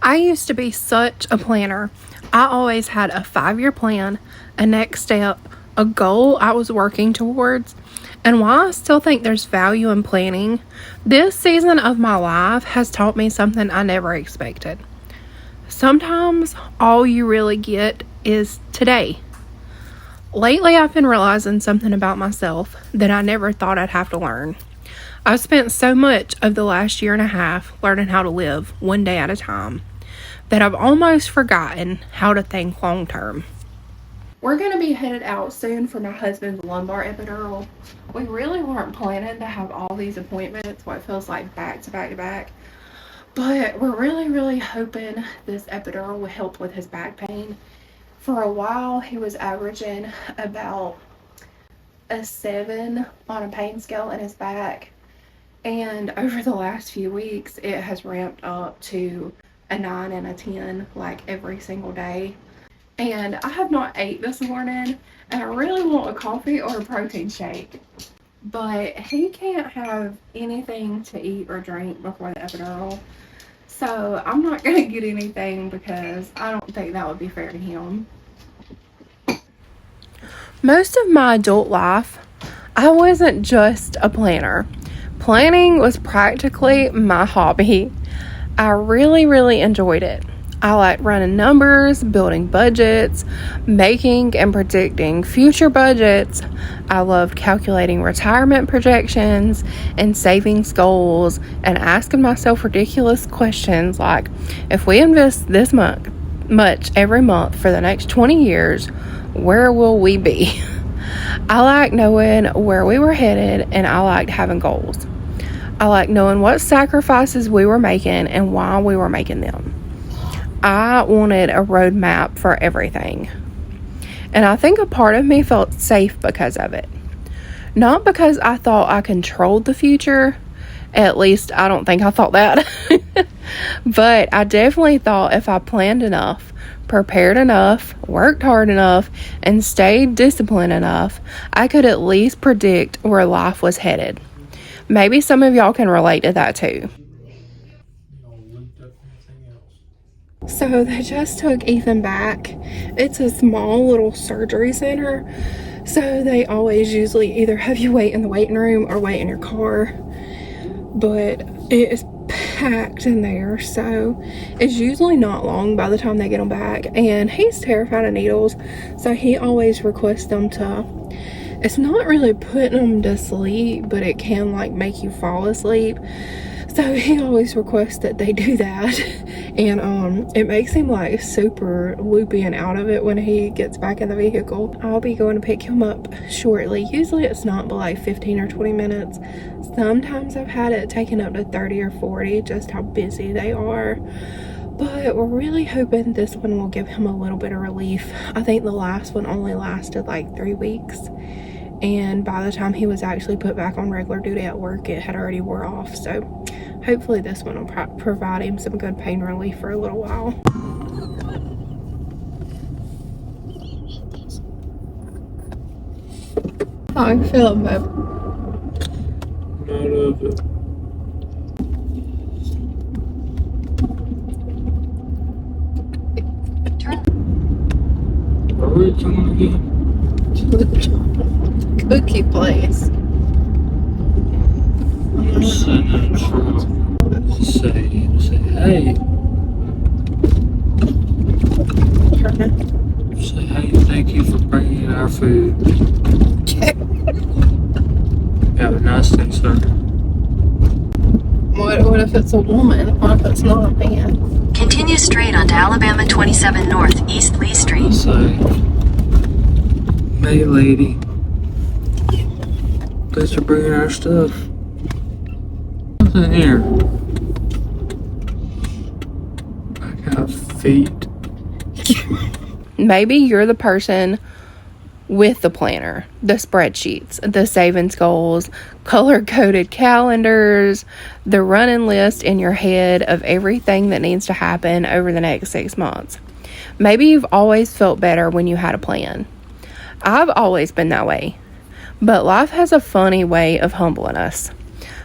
I used to be such a planner. I always had a 5-year plan, a next step, a goal I was working towards. And while I still think there's value in planning, this season of my life has taught me something I never expected. Sometimes all you really get is today. Lately, I've been realizing something about myself that I never thought I'd have to learn. I've spent so much of the last year and a half learning how to live one day at a time that I've almost forgotten how to think long term. We're going to be headed out soon for my husband's lumbar epidural. We really weren't planning to have all these appointments, what feels like back to back to back. But we're really hoping this epidural will help with his back pain. For a while, he was averaging about a 7 on a pain scale in his back. And over the last few weeks, it has ramped up to a 9 and a 10, like every single day. And I have not ate this morning, and I really want a coffee or a protein shake. But he can't have anything to eat or drink before the epidural. So I'm not going to get anything because I don't think that would be fair to him. Most of my adult life, I wasn't just a planner. Planning was practically my hobby. I really enjoyed it. I liked running numbers, building budgets, making and predicting future budgets. I loved calculating retirement projections and savings goals and asking myself ridiculous questions like, if we invest this much every month for the next 20 years, where will we be? I liked knowing where we were headed, and I liked having goals. I like knowing what sacrifices we were making and why we were making them. I wanted a roadmap for everything. And I think a part of me felt safe because of it. Not because I thought I controlled the future. At least I don't think I thought that. But I definitely thought if I planned enough, prepared enough, worked hard enough, and stayed disciplined enough, I could at least predict where life was headed. Maybe some of y'all can relate to that too. So they just took Ethan back. It's a small little surgery center. So they always usually either have you wait in the waiting room or wait in your car. But it is packed in there. So it's usually not long by the time they get him back. And he's terrified of needles. So he always requests them to... It's not really putting them to sleep, but it can like make you fall asleep. So he always requests that they do that. And it makes him like super loopy and out of it when he gets back in the vehicle. I'll be going to pick him up shortly. Usually it's not but like 15 or 20 minutes. Sometimes I've had it taken up to 30 or 40, just how busy they are. But we're really hoping this one will give him a little bit of relief. I think the last one only lasted like 3 weeks. And by the time he was actually put back on regular duty at work, it had already wore off. So hopefully this one will provide him some good pain relief for a little while. How are you feeling, babe? Not of it. Where are we going again? To the cookie place. Sitting in the truck. Say, hey. Say, hey, thank you for bringing our food. Have a nice day, sir. What if it's a woman? What if it's not a man? Continue straight onto Alabama 27 North, East Lee Street. Say, hey, lady. Thanks for bringing our stuff. What's in here? I got feet. Maybe you're the person with the planner, the spreadsheets, the savings goals, color-coded calendars, the running list in your head of everything that needs to happen over the next 6 months. Maybe you've always felt better when you had a plan. I've always been that way. But life has a funny way of humbling us,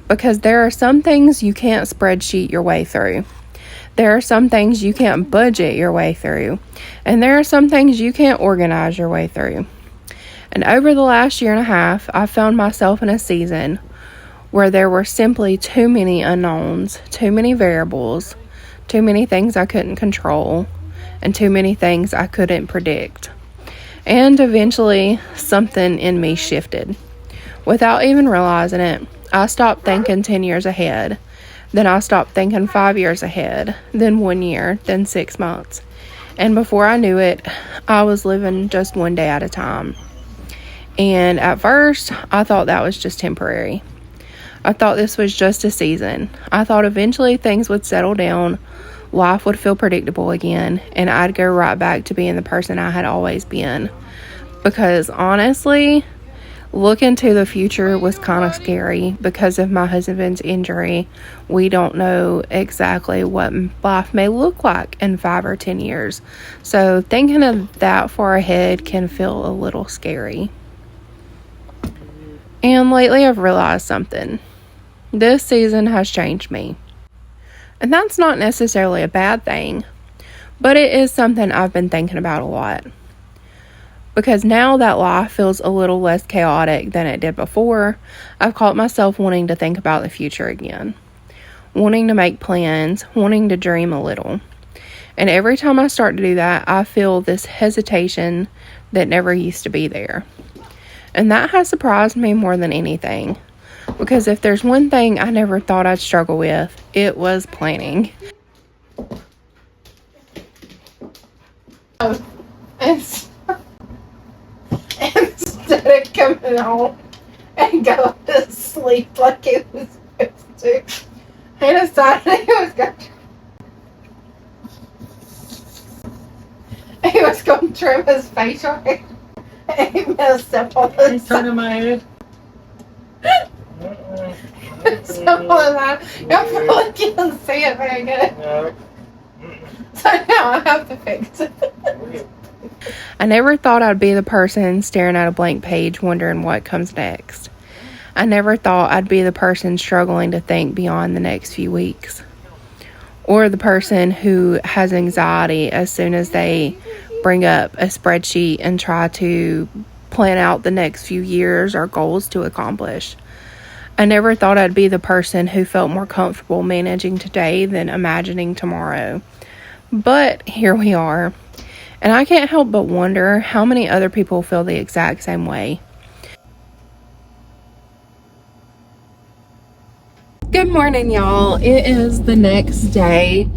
because there are some things you can't spreadsheet your way through. There are some things you can't budget your way through, and there are some things you can't organize your way through. And over the last year and a half, I found myself in a season where there were simply too many unknowns, too many variables, too many things I couldn't control, and too many things I couldn't predict. And eventually, something in me shifted. Without even realizing it, I stopped thinking 10 years ahead. Then I stopped thinking 5 years ahead, then 1 year, then 6 months. And before I knew it, I was living just one day at a time. And at first, I thought that was just temporary. I thought this was just a season. I thought eventually things would settle down, life would feel predictable again, and I'd go right back to being the person I had always been. Because honestly, looking to the future was kind of scary because of my husband's injury. We don't know exactly what life may look like in 5 or 10 years. So thinking of that far ahead can feel a little scary. And lately I've realized something. This season has changed me. And that's not necessarily a bad thing, but it is something I've been thinking about a lot. Because now that life feels a little less chaotic than it did before, I've caught myself wanting to think about the future again. Wanting to make plans, wanting to dream a little. And every time I start to do that, I feel this hesitation that never used to be there. And that has surprised me more than anything. Because if there's one thing I never thought I'd struggle with, it was planning. Instead of coming home and going to sleep like it was supposed to, he decided he was going to trim his facial hair. And he messed up on the side. Turning my head. So that I probably can't see it very good. No. So now I have to fix it. I never thought I'd be the person staring at a blank page wondering what comes next. I never thought I'd be the person struggling to think beyond the next few weeks. Or the person who has anxiety as soon as they bring up a spreadsheet and try to plan out the next few years or goals to accomplish. I never thought I'd be the person who felt more comfortable managing today than imagining tomorrow. But here we are. And I can't help but wonder how many other people feel the exact same way. Good morning, y'all. It is the next day.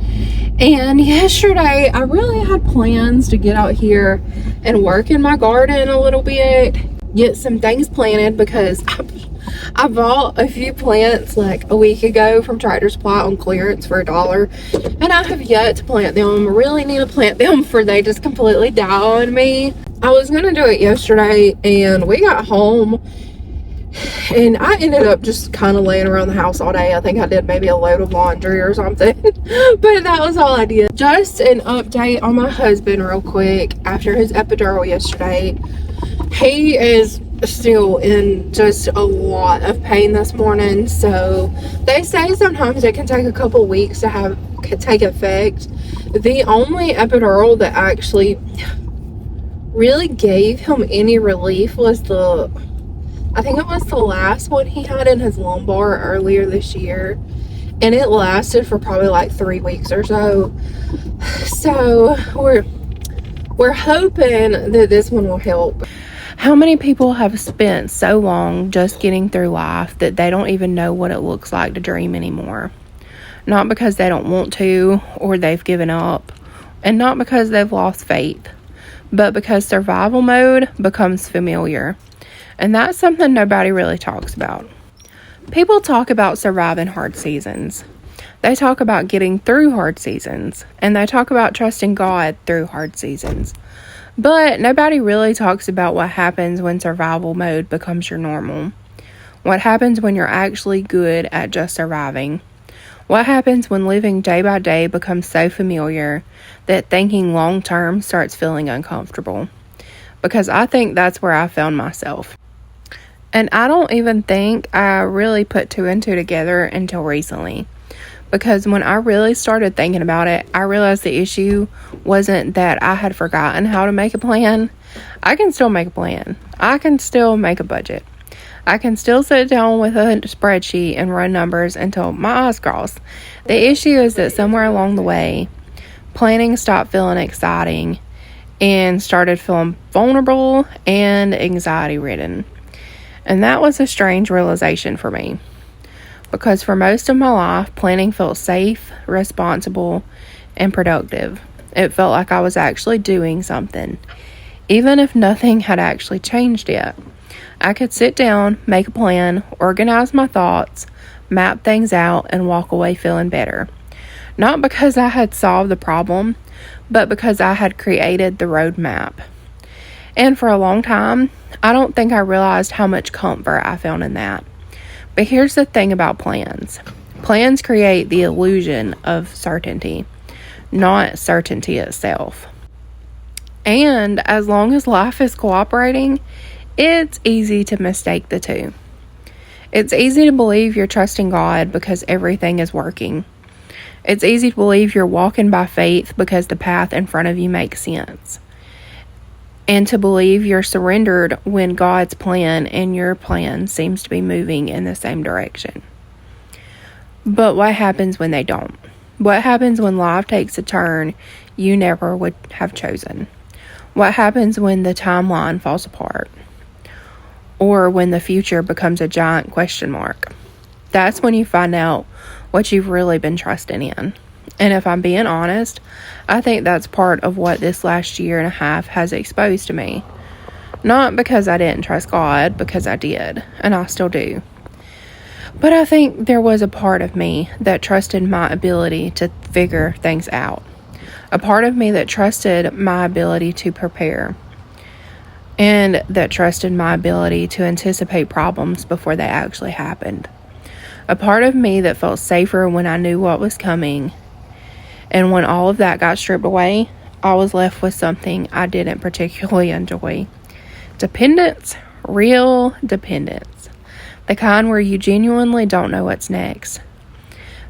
And yesterday, I really had plans to get out here and work in my garden a little bit. Get some things planted because I bought a few plants like a week ago from Tractor Supply on clearance for $1, and I have yet to plant them. I really need to plant them before they just completely die on me. I was gonna do it yesterday, and we got home and I ended up just kind of laying around the house all day. I think I did maybe a load of laundry or something, but that was all I did. Just an update on my husband real quick. After his epidural yesterday, he is still in just a lot of pain this morning. So they say sometimes it can take a couple weeks to take effect. The only epidural that actually really gave him any relief was I think it was the last one he had in his lumbar earlier this year, and it lasted for probably like 3 weeks or so. So we're hoping that this one will help. How many people have spent so long just getting through life that they don't even know what it looks like to dream anymore? Not because they don't want to or they've given up, and not because they've lost faith, but because survival mode becomes familiar. And that's something nobody really talks about. People talk about surviving hard seasons. They talk about getting through hard seasons. And they talk about trusting God through hard seasons. But nobody really talks about what happens when survival mode becomes your normal. What happens when you're actually good at just surviving. What happens when living day by day becomes so familiar that thinking long term starts feeling uncomfortable. Because I think that's where I found myself. And I don't even think I really put two and two together until recently. Because when I really started thinking about it, I realized the issue wasn't that I had forgotten how to make a plan. I can still make a plan. I can still make a budget. I can still sit down with a spreadsheet and run numbers until my eyes cross. The issue is that somewhere along the way, planning stopped feeling exciting and started feeling vulnerable and anxiety-ridden. And that was a strange realization for me. Because for most of my life, planning felt safe, responsible, and productive. It felt like I was actually doing something, even if nothing had actually changed yet. I could sit down, make a plan, organize my thoughts, map things out, and walk away feeling better. Not because I had solved the problem, but because I had created the roadmap. And for a long time, I don't think I realized how much comfort I found in that. But here's the thing about plans. Plans create the illusion of certainty, not certainty itself. And as long as life is cooperating, it's easy to mistake the two. It's easy to believe you're trusting God because everything is working. It's easy to believe you're walking by faith because the path in front of you makes sense. And to believe you're surrendered when God's plan and your plan seems to be moving in the same direction. But what happens when they don't? What happens when life takes a turn you never would have chosen? What happens when the timeline falls apart? Or when the future becomes a giant question mark? That's when you find out what you've really been trusting in. And if I'm being honest, I think that's part of what this last year and a half has exposed to me. Not because I didn't trust God, because I did, and I still do. But I think there was a part of me that trusted my ability to figure things out. A part of me that trusted my ability to prepare. And that trusted my ability to anticipate problems before they actually happened. A part of me that felt safer when I knew what was coming. And when all of that got stripped away, I was left with something I didn't particularly enjoy. Dependence, real dependence. The kind where you genuinely don't know what's next.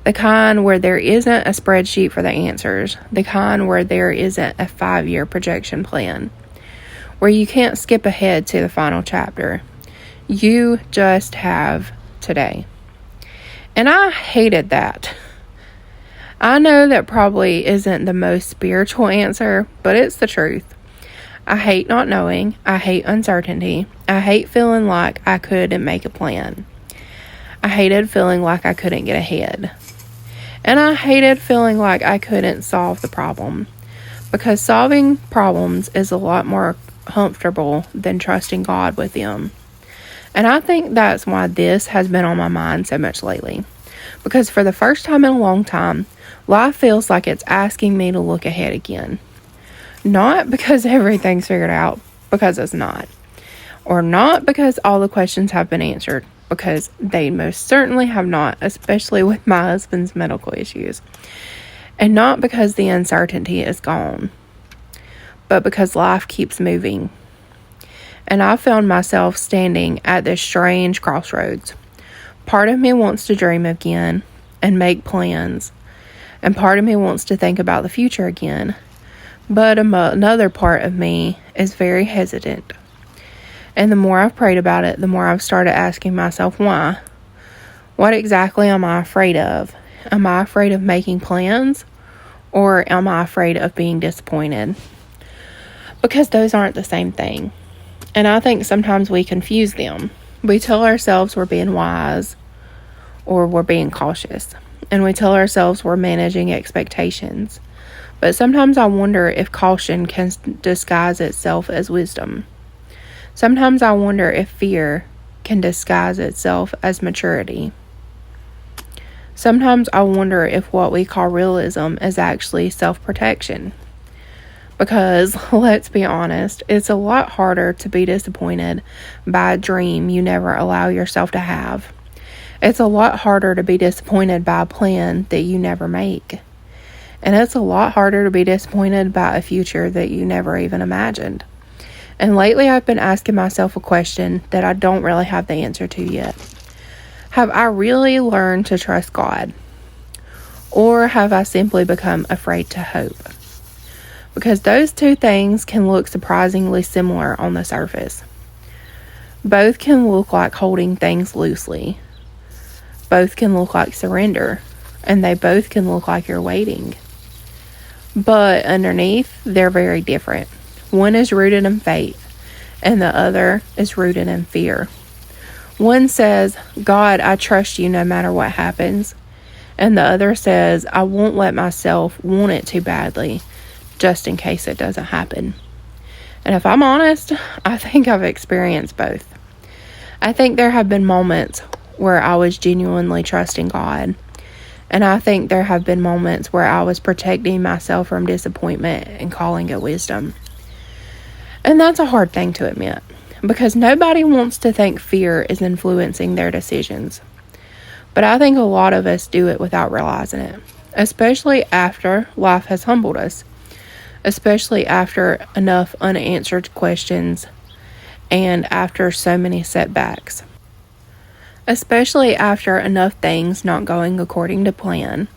The kind where there isn't a spreadsheet for the answers. The kind where there isn't a 5-year projection plan. Where you can't skip ahead to the final chapter. You just have today. And I hated that. I know that probably isn't the most spiritual answer, but it's the truth. I hate not knowing. I hate uncertainty. I hate feeling like I couldn't make a plan. I hated feeling like I couldn't get ahead. And I hated feeling like I couldn't solve the problem. Because solving problems is a lot more comfortable than trusting God with them. And I think that's why this has been on my mind so much lately. Because for the first time in a long time, life feels like it's asking me to look ahead again. Not because everything's figured out, because it's not. Or not because all the questions have been answered, because they most certainly have not, especially with my husband's medical issues. And not because the uncertainty is gone, but because life keeps moving. And I found myself standing at this strange crossroads. Part of me wants to dream again and make plans. And part of me wants to think about the future again. But another part of me is very hesitant. And the more I've prayed about it, the more I've started asking myself why. What exactly am I afraid of? Am I afraid of making plans? Or am I afraid of being disappointed? Because those aren't the same thing. And I think sometimes we confuse them. We tell ourselves we're being wise or we're being cautious. And we tell ourselves we're managing expectations. But sometimes I wonder if caution can disguise itself as wisdom. Sometimes I wonder if fear can disguise itself as maturity. Sometimes I wonder if what we call realism is actually self-protection. Because, let's be honest, it's a lot harder to be disappointed by a dream you never allow yourself to have. It's a lot harder to be disappointed by a plan that you never make. And it's a lot harder to be disappointed by a future that you never even imagined. And lately I've been asking myself a question that I don't really have the answer to yet. Have I really learned to trust God? Or have I simply become afraid to hope? Because those two things can look surprisingly similar on the surface. Both can look like holding things loosely. Both can look like surrender. And they both can look like you're waiting. But underneath, they're very different. One is rooted in faith, and the other is rooted in fear. One says, God, I trust you no matter what happens. And the other says, I won't let myself want it too badly, just in case it doesn't happen. And if I'm honest, I think I've experienced both. I think there have been moments where I was genuinely trusting God. And I think there have been moments where I was protecting myself from disappointment and calling it wisdom. And that's a hard thing to admit, because nobody wants to think fear is influencing their decisions. But I think a lot of us do it without realizing it, especially after life has humbled us, especially after enough unanswered questions and after so many setbacks. Especially after enough things not going according to plan.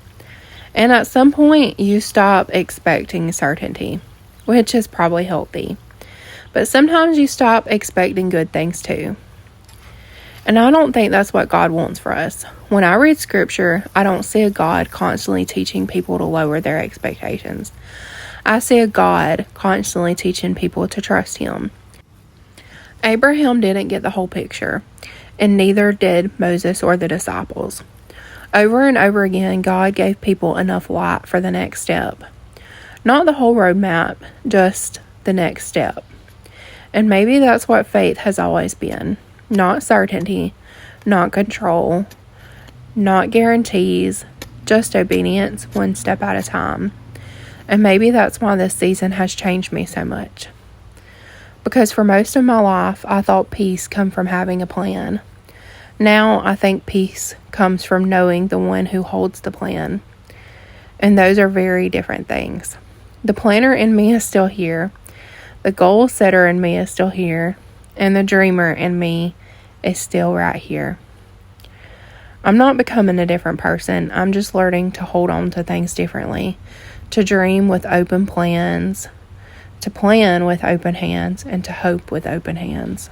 And at some point, you stop expecting certainty, which is probably healthy. But sometimes you stop expecting good things too. And I don't think that's what God wants for us. When I read scripture, I don't see a God constantly teaching people to lower their expectations. I see a God constantly teaching people to trust Him. Abraham didn't get the whole picture, and neither did Moses or the disciples. Over and over again, God gave people enough light for the next step. Not the whole roadmap, just the next step. And maybe that's what faith has always been. Not certainty, not control, not guarantees, just obedience one step at a time. And maybe that's why this season has changed me so much. Because for most of my life, I thought peace come from having a plan. Now I think peace comes from knowing the one who holds the plan. And those are very different things. The planner in me is still here. The goal setter in me is still here. And the dreamer in me is still right here. I'm not becoming a different person. I'm just learning to hold on to things differently. To dream with open plans. To plan with open hands, and to hope with open hands.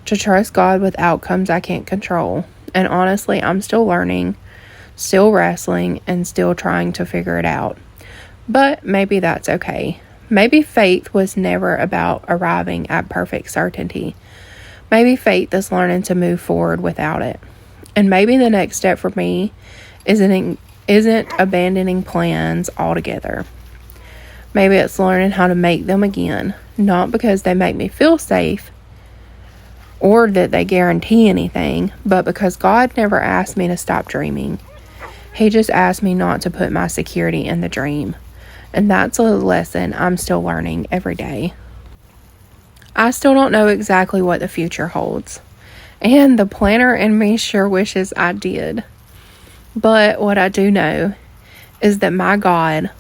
To trust God with outcomes I can't control. And honestly, I'm still learning, still wrestling, and still trying to figure it out. But maybe that's okay. Maybe faith was never about arriving at perfect certainty. Maybe faith is learning to move forward without it. And maybe the next step for me isn't abandoning plans altogether. Maybe it's learning how to make them again, not because they make me feel safe or that they guarantee anything, but because God never asked me to stop dreaming. He just asked me not to put my security in the dream. And that's a lesson I'm still learning every day. I still don't know exactly what the future holds. And the planner in me sure wishes I did. But what I do know is that my God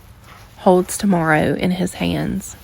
holds tomorrow in His hands.